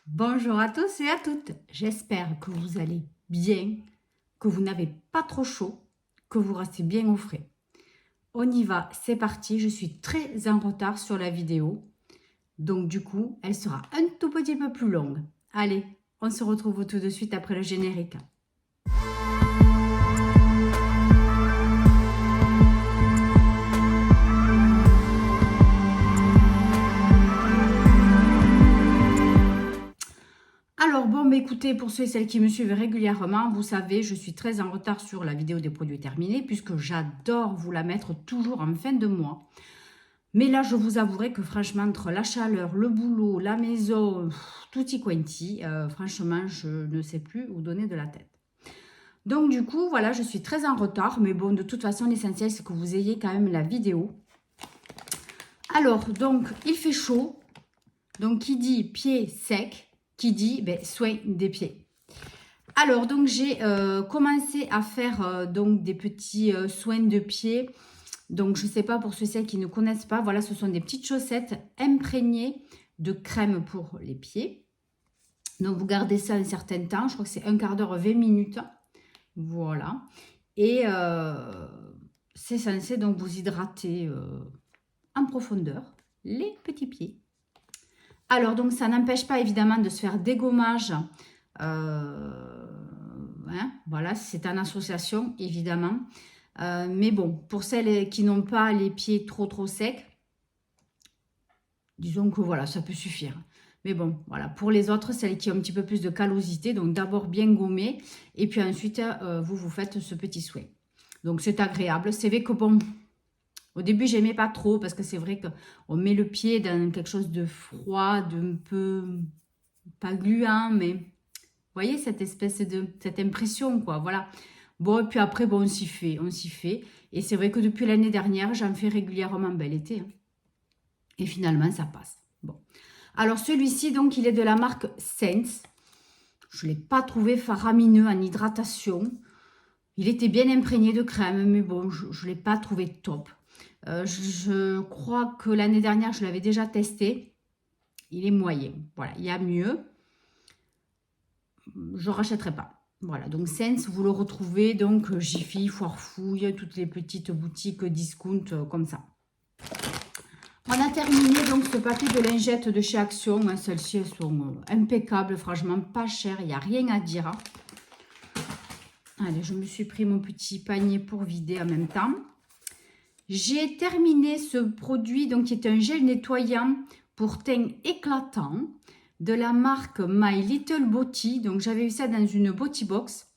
Bonjour à tous et à toutes, j'espère que vous allez bien, que vous n'avez pas trop chaud, que vous restez bien au frais. On y va, c'est parti, je suis très en retard sur la vidéo, donc du coup, elle sera un tout petit peu plus longue. Allez, on se retrouve tout de suite après le générique. Alors bon, écoutez, pour ceux et celles qui me suivent régulièrement, vous savez, je suis très en retard sur la vidéo des produits terminés puisque j'adore vous la mettre toujours en fin de mois. Mais là, je vous avouerai que franchement, entre la chaleur, le boulot, la maison, tutti quanti, franchement, je ne sais plus où donner de la tête. Donc du coup, voilà, je suis très en retard. Mais bon, de toute façon, l'essentiel, c'est que vous ayez quand même la vidéo. Alors, donc, il fait chaud. Donc, qui dit pied sec, qui dit soin des pieds. Alors, donc, j'ai commencé à faire donc des petits soins de pieds. Donc, je ne sais pas pour ceux qui ne connaissent pas. Voilà, ce sont des petites chaussettes imprégnées de crème pour les pieds. Donc, vous gardez ça un certain temps. Je crois que c'est un quart d'heure, 20 minutes. Voilà. Et c'est censé donc vous hydrater en profondeur les petits pieds. Alors, donc, ça n'empêche pas évidemment de se faire dégommage. Voilà, c'est en association, évidemment. Mais bon, pour celles qui n'ont pas les pieds trop secs, disons que voilà, ça peut suffire. Mais bon, voilà, pour les autres, celles qui ont un petit peu plus de callosité, donc d'abord bien gommer, et puis ensuite, vous faites ce petit soin. Donc c'est agréable. C'est vrai que bon, au début, j'aimais pas trop, parce que c'est vrai qu'on met le pied dans quelque chose de froid, d'un peu, pas gluant, mais vous voyez, cette espèce de, cette impression, quoi, voilà. Bon, et puis après, bon, on s'y fait, on s'y fait. Et c'est vrai que depuis l'année dernière, j'en fais régulièrement l'été. Hein. Et finalement, ça passe. Bon. Alors, celui-ci, donc, il est de la marque Sense. Je ne l'ai pas trouvé faramineux en hydratation. Il était bien imprégné de crème, mais bon, je ne l'ai pas trouvé top. Je crois que l'année dernière, je l'avais déjà testé. Il est moyen. Voilà, il y a mieux. Je ne rachèterai pas. Voilà, donc Sense, vous le retrouvez, donc Jiffy, Foirefouille, toutes les petites boutiques discount comme ça. On a terminé donc ce paquet de lingettes de chez Action. Celles-ci, elles sont impeccables, franchement pas chères, il n'y a rien à dire. Allez, je me suis pris mon petit panier pour vider en même temps. J'ai terminé ce produit, donc qui est un gel nettoyant pour teint éclatant de la marque My Little Body. Donc, j'avais eu ça dans une Body Box.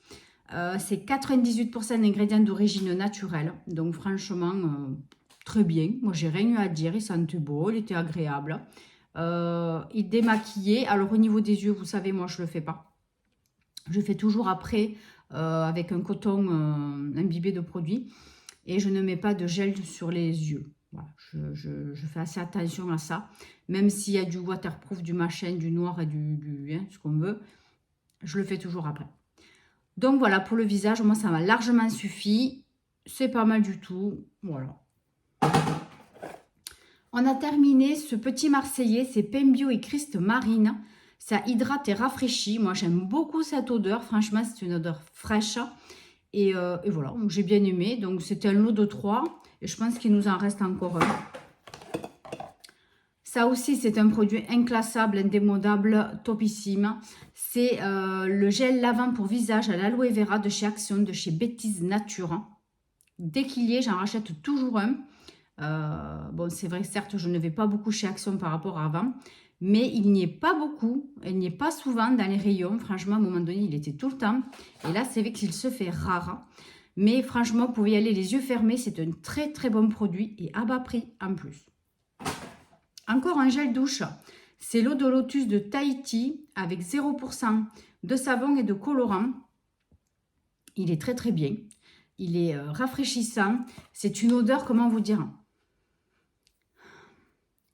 C'est 98% d'ingrédients d'origine naturelle. Donc, franchement, très bien. Moi, j'ai rien eu à dire. Il sentait beau, il était agréable. Il démaquillait. Alors, au niveau des yeux, vous savez, moi, je ne le fais pas. Je fais toujours après avec un coton imbibé de produit. Et je ne mets pas de gel sur les yeux. Voilà, je fais assez attention à ça. Même s'il y a du waterproof, du machin, du noir et du ce qu'on veut, je le fais toujours après. Donc voilà, pour le visage, moi ça m'a largement suffi. C'est pas mal du tout. Voilà. On a terminé ce petit Marseillais, c'est Pembio et Christ Marine. Ça hydrate et rafraîchit. Moi j'aime beaucoup cette odeur. Franchement, c'est une odeur fraîche. Et voilà, j'ai bien aimé. Donc, c'était un lot de 3. Et je pense qu'il nous en reste encore un. Ça aussi, c'est un produit inclassable, indémodable, topissime. C'est le gel lavant pour visage à l'aloe vera de chez Action, de chez Bêtise Nature. Dès qu'il y est, j'en rachète toujours un. Bon, c'est vrai, certes, je ne vais pas beaucoup chez Action par rapport à avant. Mais il n'y est pas beaucoup, il n'y est pas souvent dans les rayons. Franchement, à un moment donné, il était tout le temps. Et là, c'est vrai qu'il se fait rare. Mais franchement, vous pouvez y aller les yeux fermés. C'est un très très bon produit et à bas prix en plus. Encore un gel douche. C'est l'eau de lotus de Tahiti avec 0% de savon et de colorant. Il est très très bien. Il est rafraîchissant. C'est une odeur, comment vous dire,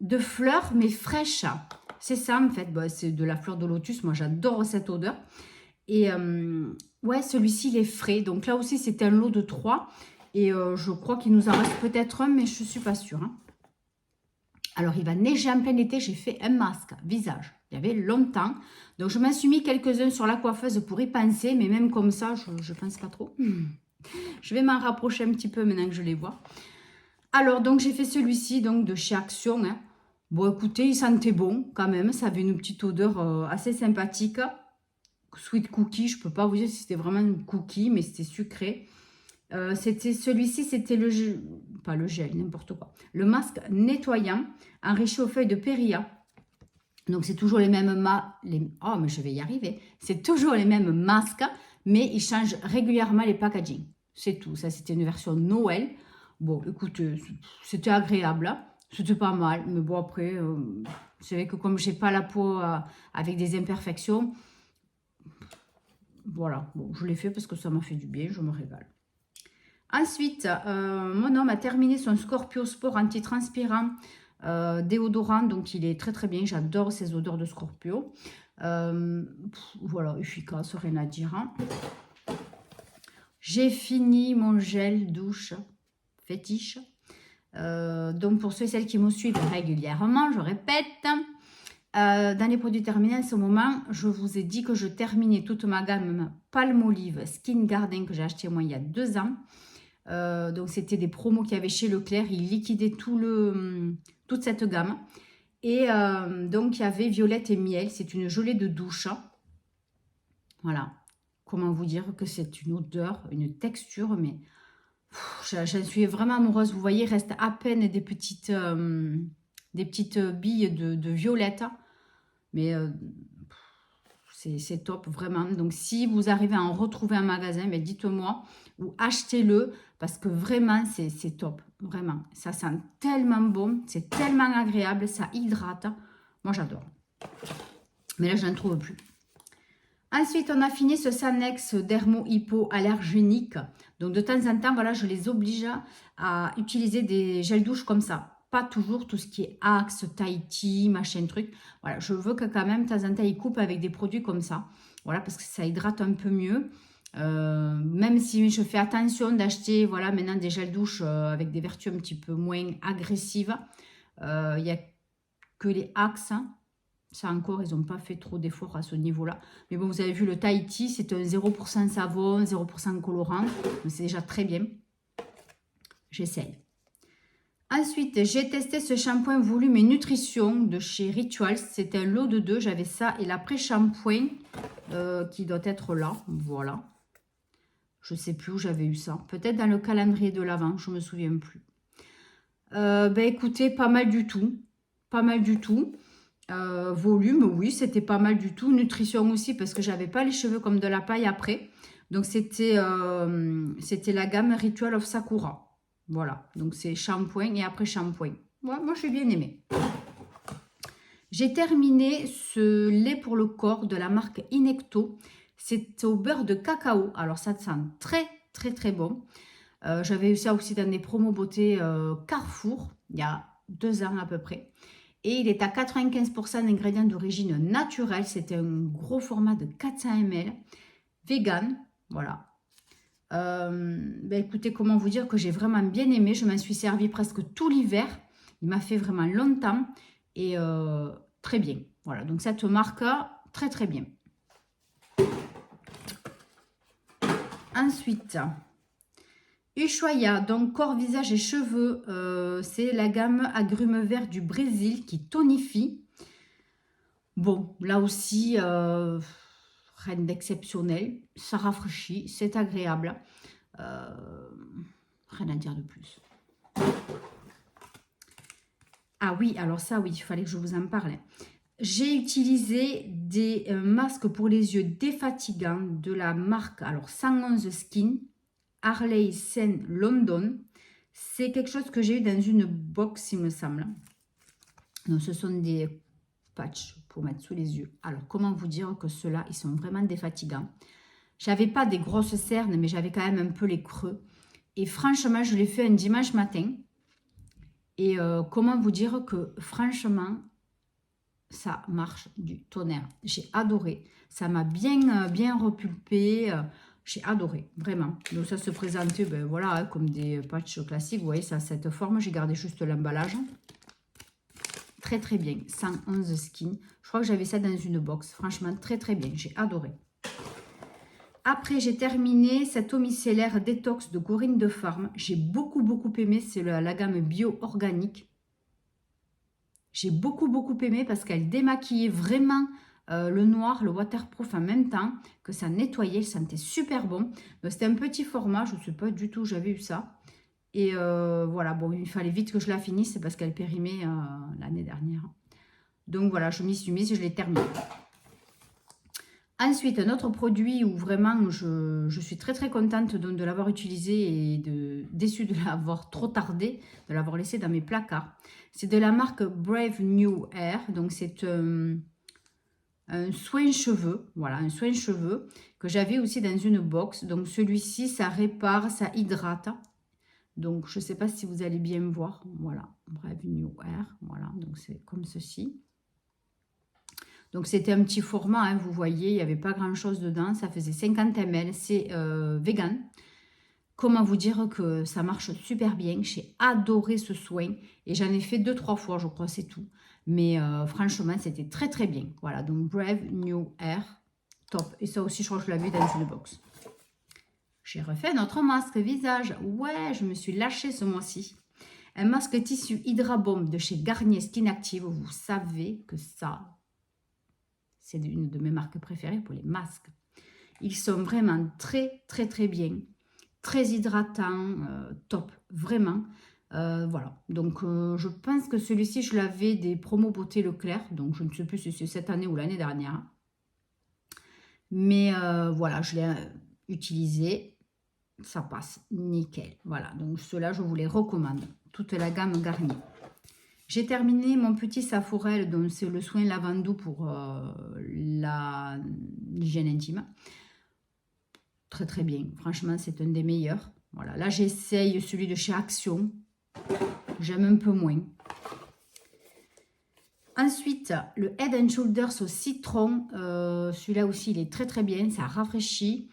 de fleurs mais fraîches. C'est ça en fait, c'est de la fleur de lotus. Moi j'adore cette odeur. Et ouais, celui-ci il est frais. Donc là aussi c'est un lot de 3. Et je crois qu'il nous en reste peut-être un, mais je ne suis pas sûre. Hein. Alors, il va neiger en plein été, j'ai fait un masque visage. Il y avait longtemps. Donc, je m'en suis mis quelques-uns sur la coiffeuse pour y penser, mais même comme ça, je ne pense pas trop. Je vais m'en rapprocher un petit peu maintenant que je les vois. Alors, donc, j'ai fait celui-ci, donc, de chez Action. Hein. Bon, écoutez, il sentait bon quand même. Ça avait une petite odeur assez sympathique. Sweet cookie, je ne peux pas vous dire si c'était vraiment une cookie, mais c'était sucré. C'était celui-ci, c'était le gel, pas le gel, n'importe quoi. Le masque nettoyant enrichi aux feuilles de périlla. Donc, c'est toujours les mêmes oh, mais je vais y arriver. C'est toujours les mêmes masques, mais ils changent régulièrement les packaging. C'est tout. Ça, c'était une version Noël. Bon, écoutez, c'était agréable. Hein. C'était pas mal. Mais bon, après, c'est vrai que comme j'ai pas la peau avec des imperfections, voilà. Bon, je l'ai fait parce que ça m'a fait du bien. Je me régale. Ensuite, mon homme a terminé son Scorpio Sport antitranspirant déodorant. Donc, il est très très bien. J'adore ces odeurs de Scorpio. Voilà, efficace, rien à dire. Hein. J'ai fini mon gel douche fétiche. Donc, pour ceux et celles qui me suivent régulièrement, je répète, dans les produits terminés, en ce moment, je vous ai dit que je terminais toute ma gamme Palmolive Skin Garden que j'ai acheté moi il y a 2 ans. Donc, c'était des promos qu'il y avait chez Leclerc. Ils liquidaient toute cette gamme. Et donc, il y avait Violette et Miel. C'est une gelée de douche. Voilà. Comment vous dire que c'est une odeur, une texture, mais j'en suis vraiment amoureuse. Vous voyez, il reste à peine des petites billes de violette. Mais c'est top, vraiment. Donc, si vous arrivez à en retrouver un magasin, ben, dites-moi ou achetez-le parce que vraiment, c'est top. Vraiment. Ça sent tellement bon. C'est tellement agréable. Ça hydrate. Moi, j'adore. Mais là, je n'en trouve plus. Ensuite, on a fini ce Sanex dermo-hypoallergénique. Donc, de temps en temps, voilà, je les oblige à utiliser des gels douche comme ça. Pas toujours tout ce qui est Axe, Tahiti, machin truc. Voilà, je veux que quand même, de temps en temps, ils coupent avec des produits comme ça. Voilà, parce que ça hydrate un peu mieux. Même si je fais attention d'acheter, voilà, maintenant des gels douche avec des vertus un petit peu moins agressives. Il n'y a que les Axe. Hein. Ça encore, ils n'ont pas fait trop d'efforts à ce niveau-là. Mais bon, vous avez vu, le Tahiti, c'est un 0% savon, 0% colorant. C'est déjà très bien. J'essaye. Ensuite, j'ai testé ce shampoing volume et nutrition de chez Rituals. C'était un lot de 2. J'avais ça et l'après-shampoing qui doit être là. Voilà. Je ne sais plus où j'avais eu ça. Peut-être dans le calendrier de l'Avent. Je ne me souviens plus. Ben écoutez, pas mal du tout. Pas mal du tout. Volume, oui, c'était pas mal du tout. Nutrition aussi, parce que j'avais pas les cheveux comme de la paille après. Donc, c'était la gamme Ritual of Sakura. Voilà, donc c'est shampoing et après shampoing. Ouais, moi, j'ai bien aimé. J'ai terminé ce lait pour le corps de la marque Inecto. C'est au beurre de cacao. Alors, ça sent très, très, très bon. J'avais eu ça aussi dans des promos beauté Carrefour, il y a 2 ans à peu près. Et il est à 95% d'ingrédients d'origine naturelle. C'est un gros format de 400 ml. Vegan, voilà. Ben écoutez, comment vous dire que j'ai vraiment bien aimé. Je m'en suis servi presque tout l'hiver. Il m'a fait vraiment longtemps. Et très bien. Voilà, donc cette marque, très très bien. Ensuite, Ushuaïa, donc corps, visage et cheveux, c'est la gamme agrumes verts du Brésil qui tonifie. Bon, là aussi, rien d'exceptionnel, ça rafraîchit, c'est agréable. Rien à dire de plus. Ah oui, alors ça oui, il fallait que je vous en parle. J'ai utilisé des masques pour les yeux défatigants de la marque alors 111 Skin. Harley Sen London. C'est quelque chose que j'ai eu dans une box, il me semble. Donc, ce sont des patchs pour mettre sous les yeux. Alors, comment vous dire que ceux-là, ils sont vraiment défatigants. J'avais pas des grosses cernes, mais j'avais quand même un peu les creux. Et franchement, je l'ai fait un dimanche matin. Et comment vous dire que franchement, ça marche du tonnerre. J'ai adoré. Ça m'a bien repulpé. J'ai adoré, vraiment. Donc ça se présentait ben, voilà, comme des patchs classiques. Vous voyez, ça a cette forme. J'ai gardé juste l'emballage. très très bien. 111 skins. Je crois que j'avais ça dans une box. Franchement, très très bien. J'ai adoré. Après, j'ai terminé cet eau micellaire détox de Corinne de Farm. J'ai beaucoup aimé. C'est la gamme bio organique. J'ai beaucoup aimé parce qu'elle démaquillait vraiment le noir, le waterproof en même temps, que ça nettoyait, ça sentait super bon. C'était un petit format, je ne sais pas du tout, j'avais eu ça. Et voilà, bon, il fallait vite que je la finisse parce qu'elle périmait l'année dernière. Donc voilà, je m'y suis mise et je l'ai terminée. Ensuite, un autre produit où vraiment je suis très contente de l'avoir utilisé et déçue de l'avoir trop tardé, de l'avoir laissé dans mes placards. C'est de la marque Brave New Air. Donc c'est un soin cheveux, voilà, un soin cheveux que j'avais aussi dans une box. Donc celui-ci, ça répare, ça hydrate. Donc je ne sais pas si vous allez bien me voir. Voilà, Brave New Air, voilà, donc c'est comme ceci. Donc, c'était un petit format, hein, vous voyez, il n'y avait pas grand-chose dedans. Ça faisait 50 ml, c'est vegan. Comment vous dire que ça marche super bien. J'ai adoré ce soin et j'en ai fait 2-3 fois, je crois, c'est tout. Mais franchement, c'était très bien. Voilà, donc Brave New Air, top. Et ça aussi, je crois que je l'avais dans une box. J'ai refait notre masque visage. Ouais, je me suis lâchée ce mois-ci. Un masque tissu Hydra Bomb de chez Garnier Skin Active. Vous savez que ça... c'est une de mes marques préférées pour les masques. Ils sont vraiment très bien. Très hydratants, top, vraiment. Voilà, donc je pense que celui-ci, je l'avais des promos beauté Leclerc. Donc je ne sais plus si c'est cette année ou l'année dernière. Mais voilà, je l'ai utilisé. Ça passe nickel. Voilà, donc ceux-là, je vous les recommande. Toute la gamme Garnier. J'ai terminé mon petit Saforel, donc c'est le soin lavandou pour l'hygiène intime. Très bien, franchement c'est un des meilleurs. Voilà, là j'essaye celui de chez Action, j'aime un peu moins. Ensuite, le Head and Shoulders au citron, celui-là aussi il est très bien, ça rafraîchit.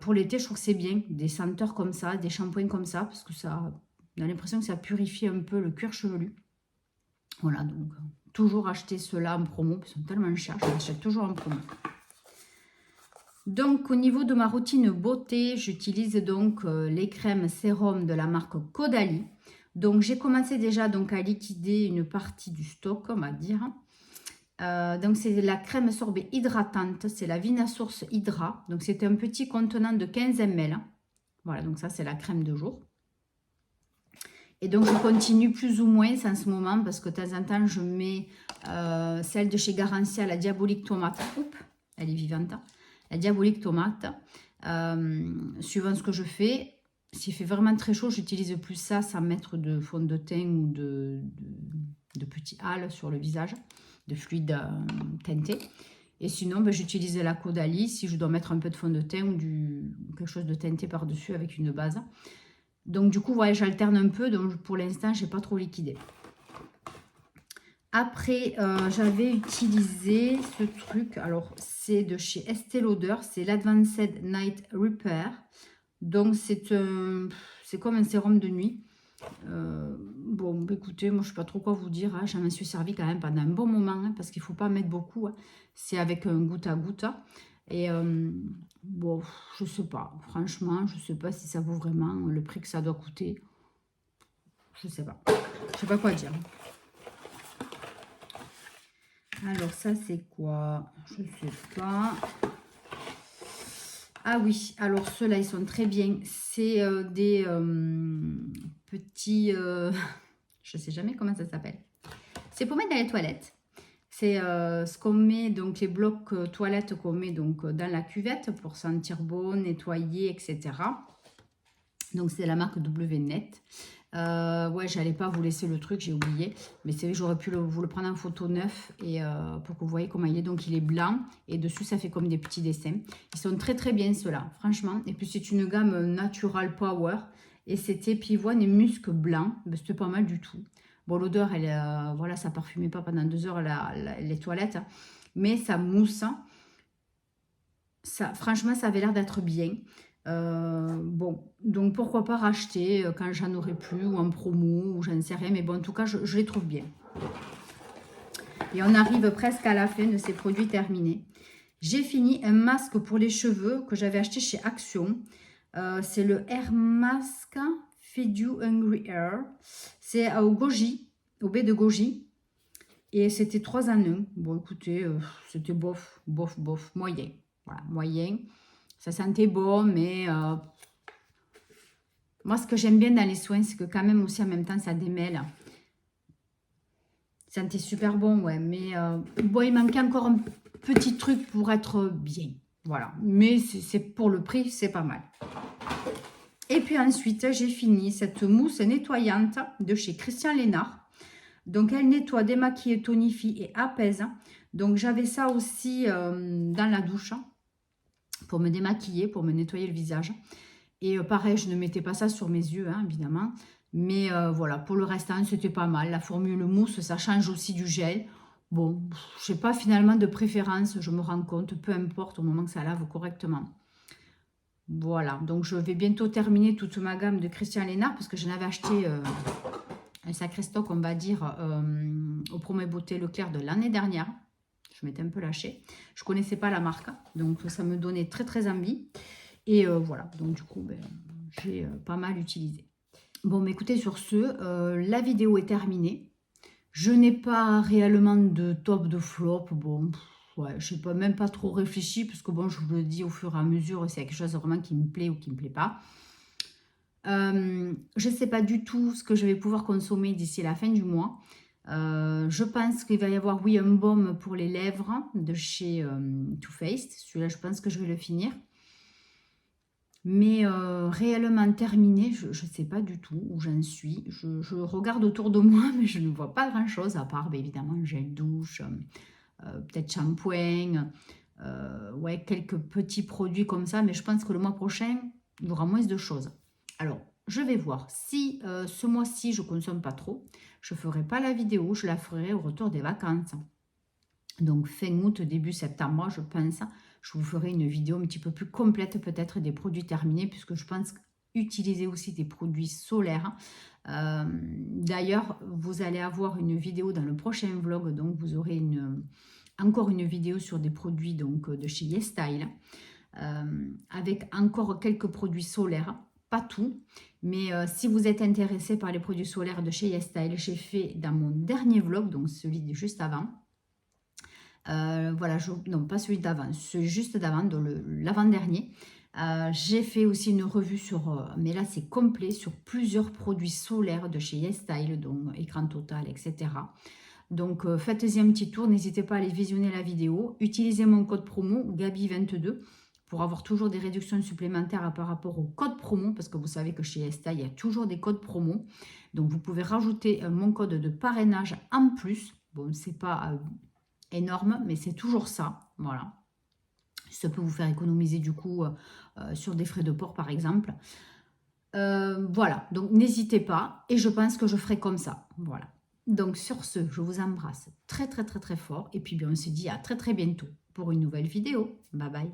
Pour l'été je trouve que c'est bien, des senteurs comme ça, des shampoings comme ça, parce que ça, on a l'impression que ça purifie un peu le cuir chevelu. Voilà, donc toujours acheter ceux-là en promo, parce qu'ils sont tellement chers, je les achète toujours en promo. Donc, au niveau de ma routine beauté, j'utilise donc les crèmes sérum de la marque Caudalie. Donc, j'ai commencé déjà donc, à liquider une partie du stock, on va dire. Donc, c'est la crème sorbet hydratante, c'est la Vinasource Hydra. Donc, c'est un petit contenant de 15 ml. Voilà, donc ça, c'est la crème de jour. Et donc, je continue plus ou moins en ce moment parce que de temps en temps, je mets celle de chez Garancia, la Diabolique Tomate. Oups, elle est vivante. La Diabolique Tomate. Suivant ce que je fais, s'il fait vraiment très chaud, j'utilise plus ça sans mettre de fond de teint ou de petits hâles sur le visage, de fluide teinté. Et sinon, ben, j'utilise la Caudalie si je dois mettre un peu de fond de teint ou quelque chose de teinté par-dessus avec une base. Donc du coup, ouais, j'alterne un peu. Donc pour l'instant, je n'ai pas trop liquidé. Après, j'avais utilisé ce truc. Alors, c'est de chez Estée Lauder. C'est l'Advanced Night Repair. Donc, c'est comme un sérum de nuit. Bon, écoutez, moi, je ne sais pas trop quoi vous dire. Hein. J'en suis servi quand même pendant un bon moment. Hein, parce qu'il ne faut pas mettre beaucoup. Hein. C'est avec un goutte à goutte. Et bon, je ne sais pas. Franchement, je ne sais pas si ça vaut vraiment le prix que ça doit coûter. Je ne sais pas. Je ne sais pas quoi dire. Alors, ça, c'est quoi? Je ne sais pas. Ah oui, alors ceux-là, ils sont très bien. C'est des petits... je ne sais jamais comment ça s'appelle. C'est pour mettre dans les toilettes. C'est ce qu'on met, donc les blocs toilettes qu'on met donc, dans la cuvette pour sentir bon, nettoyer, etc. Donc, c'est la marque WNet. Ouais, j'allais pas vous laisser le truc, j'ai oublié. Mais c'est vrai que j'aurais pu vous le prendre en photo neuf et pour que vous voyez comment il est. Donc, il est blanc et dessus, ça fait comme des petits dessins. Ils sont très bien, ceux-là, franchement. Et puis, c'est une gamme Natural Power. Et c'était pivoine et musc blanc. Ben, c'était pas mal du tout. Bon, l'odeur, elle, voilà, ça parfumait pas pendant 2 heures les toilettes. Mais ça mousse. Ça, franchement, ça avait l'air d'être bien. Bon, donc pourquoi pas racheter quand j'en aurai plus ou en promo ou j'en sais rien. Mais bon, en tout cas, je les trouve bien. Et on arrive presque à la fin de ces produits terminés. J'ai fini un masque pour les cheveux que j'avais acheté chez Action. C'est le Air Mask Feed You Hungry Hair. C'est au goji, au baie de goji. Et c'était 3 en 1. Bon, écoutez, c'était bof, moyen. Voilà, moyen. Ça sentait bon, mais moi, ce que j'aime bien dans les soins, c'est que quand même aussi, en même temps, ça démêle. Ça sentait super bon, ouais. Mais bon, il manquait encore un petit truc pour être bien. Voilà. Mais c'est pour le prix, c'est pas mal. Et puis ensuite, j'ai fini cette mousse nettoyante de chez Christian Lénard. Donc, elle nettoie, démaquille, tonifie et apaise. Donc, j'avais ça aussi dans la douche pour me démaquiller, pour me nettoyer le visage. Et pareil, je ne mettais pas ça sur mes yeux, hein, évidemment. Mais voilà, pour le restant, c'était pas mal. La formule mousse, ça change aussi du gel. Bon, je n'ai pas finalement de préférence, je me rends compte, peu importe au moment que ça lave correctement. Voilà, donc je vais bientôt terminer toute ma gamme de Christian Lénard parce que j'en avais acheté un sacré stock, on va dire, au Promo Beauté Leclerc de l'année dernière. Je m'étais un peu lâchée. Je ne connaissais pas la marque, donc ça me donnait très très envie. Et voilà, donc du coup, ben, j'ai pas mal utilisé. Bon, mais écoutez, sur ce, la vidéo est terminée. Je n'ai pas réellement de top, de flop. Bon, ouais, je n'ai pas, même pas trop réfléchi, parce que bon, je vous le dis au fur et à mesure, c'est quelque chose vraiment qui me plaît ou qui ne me plaît pas. Je ne sais pas du tout ce que je vais pouvoir consommer d'ici la fin du mois. Je pense qu'il va y avoir, oui, un baume pour les lèvres de chez Too Faced. Celui-là, je pense que je vais le finir. Mais réellement terminé, je ne sais pas du tout où j'en suis. Je regarde autour de moi, mais je ne vois pas grand-chose, à part, bien évidemment, gel douche, peut-être shampoing, ouais, quelques petits produits comme ça. Mais je pense que le mois prochain, il y aura moins de choses. Alors, je vais voir. Si ce mois-ci, je ne consomme pas trop, je ne ferai pas la vidéo, je la ferai au retour des vacances. Donc, fin août, début septembre, je pense, je vous ferai une vidéo un petit peu plus complète, peut-être des produits terminés, puisque je pense utiliser aussi des produits solaires. D'ailleurs, vous allez avoir une vidéo dans le prochain vlog, donc vous aurez encore une vidéo sur des produits donc, de chez YesStyle, avec encore quelques produits solaires. Pas tout, mais si vous êtes intéressé par les produits solaires de chez YesStyle, j'ai fait dans mon dernier vlog, donc celui de juste avant. Voilà, non pas celui d'avant, celui juste d'avant, l'avant-dernier. J'ai fait aussi une revue sur, mais là c'est complet, sur plusieurs produits solaires de chez YesStyle, donc écran total, etc. Donc faites-y un petit tour, n'hésitez pas à aller visionner la vidéo. Utilisez mon code promo Gabi22 pour avoir toujours des réductions supplémentaires par rapport au code promo, parce que vous savez que chez YesStyle, il y a toujours des codes promo. Donc vous pouvez rajouter mon code de parrainage en plus. Bon, c'est pas énorme, mais c'est toujours ça, voilà. Ça peut vous faire économiser du coup sur des frais de port par exemple. Voilà, donc n'hésitez pas, et je pense que je ferai comme ça, voilà. Donc sur ce, je vous embrasse très très très très fort, et puis bien on se dit à très très bientôt pour une nouvelle vidéo. Bye bye.